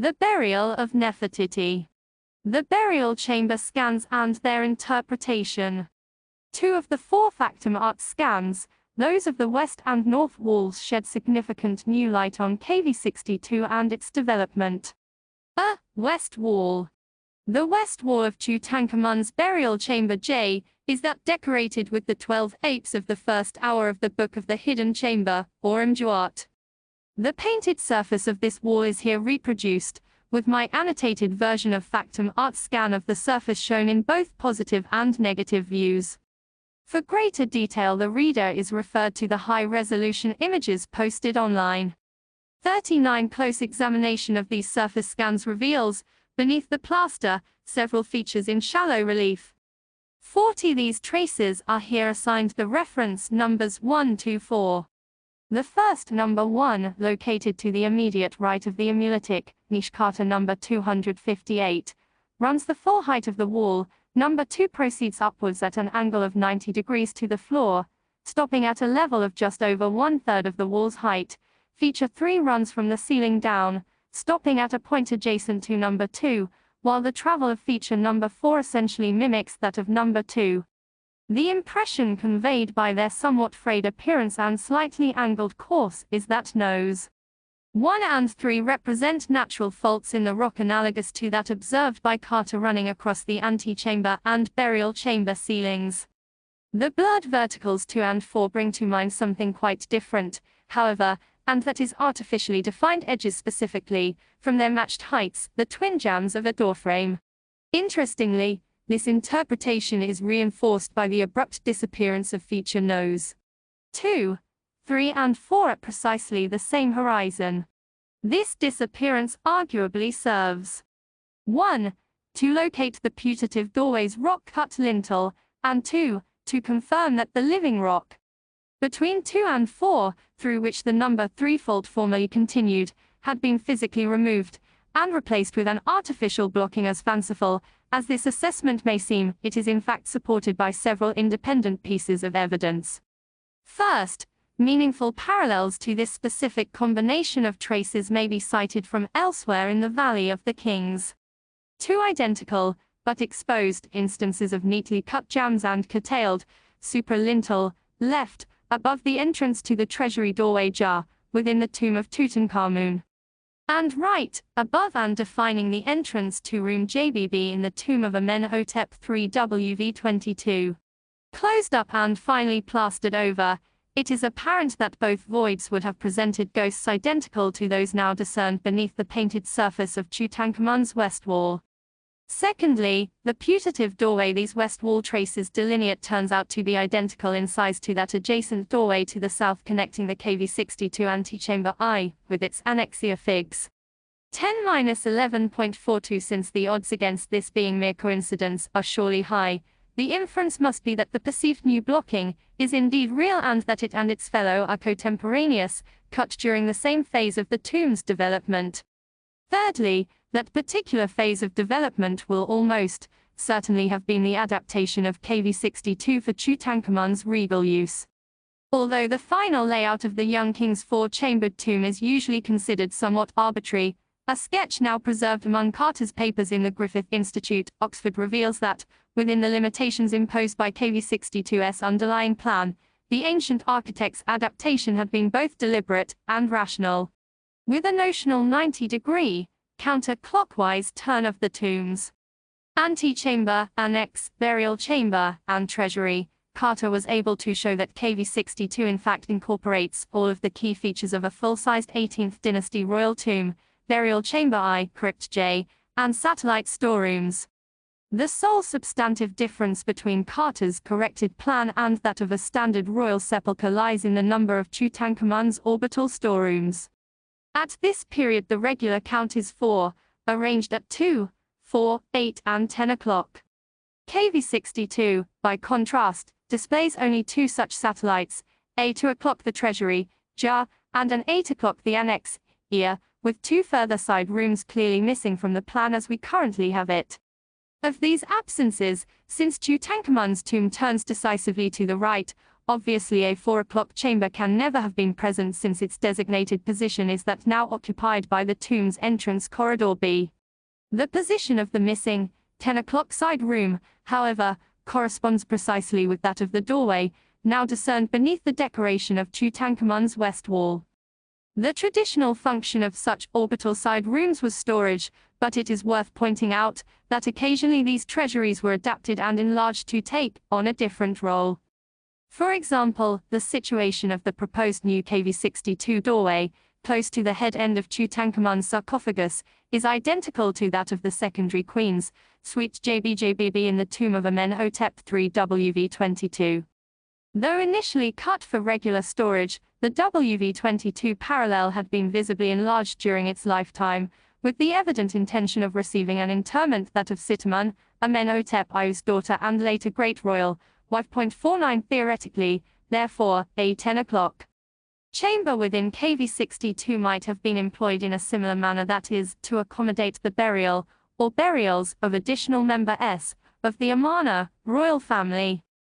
The burial of Nefertiti. The burial chamber scans and their interpretation. Two of the four Factum Arte scans, those of the west and north walls, shed significant new light on KV62 and its development. West wall. The west wall of Tutankhamun's burial chamber J is that decorated with the 12 apes of the first hour of the Book of the Hidden Chamber, or Mjuat. The painted surface of this wall is here reproduced, with my annotated version of Factum Arte scan of the surface shown in both positive and negative views. For greater detail, the reader is referred to the high-resolution images posted online. 39 close examination of these surface scans reveals, beneath the plaster, several features in shallow relief. 40 these traces are here assigned the reference numbers 1 to 4. The first, number 1, located to the immediate right of the amuletic, niche Carter number 258, runs the full height of the wall. Number 2 proceeds upwards at an angle of 90 degrees to the floor, stopping at a level of just over 1/3 of the wall's height. Feature 3 runs from the ceiling down, stopping at a point adjacent to number 2, while the travel of feature number 4 essentially mimics that of number 2. The impression conveyed by their somewhat frayed appearance and slightly angled course is that no's 1 and 3 represent natural faults in the rock analogous to that observed by Carter running across the antechamber and burial chamber ceilings. The blurred verticals 2 and 4 bring to mind something quite different, however, and that is artificially defined edges specifically, from their matched heights, the twin jambs of a doorframe. Interestingly, this interpretation is reinforced by the abrupt disappearance of feature no's 2, 3 and 4 at precisely the same horizon. This disappearance arguably serves 1. to locate the putative doorway's rock-cut lintel, and 2. to confirm that the living rock between 2 and 4, through which the number 3 fault formerly continued, had been physically removed and replaced with an artificial blocking. As fanciful as this assessment may seem, it is in fact supported by several independent pieces of evidence. First, meaningful parallels to this specific combination of traces may be cited from elsewhere in the Valley of the Kings. Two identical, but exposed, instances of neatly cut jambs and curtailed, supra-lintel, left, above the entrance to the treasury doorway jar, within the tomb of Tutankhamun. And right, above and defining the entrance to room JBB in the tomb of Amenhotep III WV22. Closed up and finally plastered over, it is apparent that both voids would have presented ghosts identical to those now discerned beneath the painted surface of Tutankhamun's west wall. Secondly, the putative doorway these west wall traces delineate turns out to be identical in size to that adjacent doorway to the south connecting the KV62 antechamber I, with its annexia figs. 10-11.42. Since the odds against this being mere coincidence are surely high, the inference must be that the perceived new blocking is indeed real and that it and its fellow are contemporaneous, cut during the same phase of the tomb's development. Thirdly, that particular phase of development will almost certainly have been the adaptation of KV62 for Tutankhamun's regal use. Although the final layout of the young king's four-chambered tomb is usually considered somewhat arbitrary, a sketch now preserved among Carter's papers in the Griffith Institute, Oxford, reveals that, within the limitations imposed by KV62's underlying plan, the ancient architect's adaptation had been both deliberate and rational. With a notional 90-degree, counterclockwise turn of the tomb's antechamber, annex, burial chamber, and treasury, Carter was able to show that KV62 in fact incorporates all of the key features of a full-sized 18th dynasty royal tomb, burial chamber I, crypt J, and satellite storerooms. The sole substantive difference between Carter's corrected plan and that of a standard royal sepulchre lies in the number of Tutankhamun's orbital storerooms. At this period the regular count is 4, arranged at 2, 4, 8 and 10 o'clock. KV62, by contrast, displays only 2 such satellites, a 2 o'clock the treasury, JA, and an 8 o'clock the annex, EA, with 2 further side rooms clearly missing from the plan as we currently have it. Of these absences, since Tutankhamun's tomb turns decisively to the right, Obviously a 4 o'clock chamber can never have been present since its designated position is that now occupied by the tomb's entrance corridor B. The position of the missing 10 o'clock side room, however, corresponds precisely with that of the doorway, now discerned beneath the decoration of Tutankhamun's west wall. The traditional function of such orbital side rooms was storage, but it is worth pointing out that occasionally these treasuries were adapted and enlarged to take on a different role. For example, the situation of the proposed new KV-62 doorway, close to the head end of Tutankhamun's sarcophagus, is identical to that of the secondary Queen's Suite JBJBB in the tomb of Amenhotep III WV-22. Though initially cut for regular storage, the WV-22 parallel had been visibly enlarged during its lifetime, with the evident intention of receiving an interment that of Sitamun, Amenhotep I's daughter and later great royal wife. 49 Theoretically, therefore, a 10 o'clock chamber within KV-62 might have been employed in a similar manner, that is, to accommodate the burial, or burials, of additional member S, of the Amarna royal family.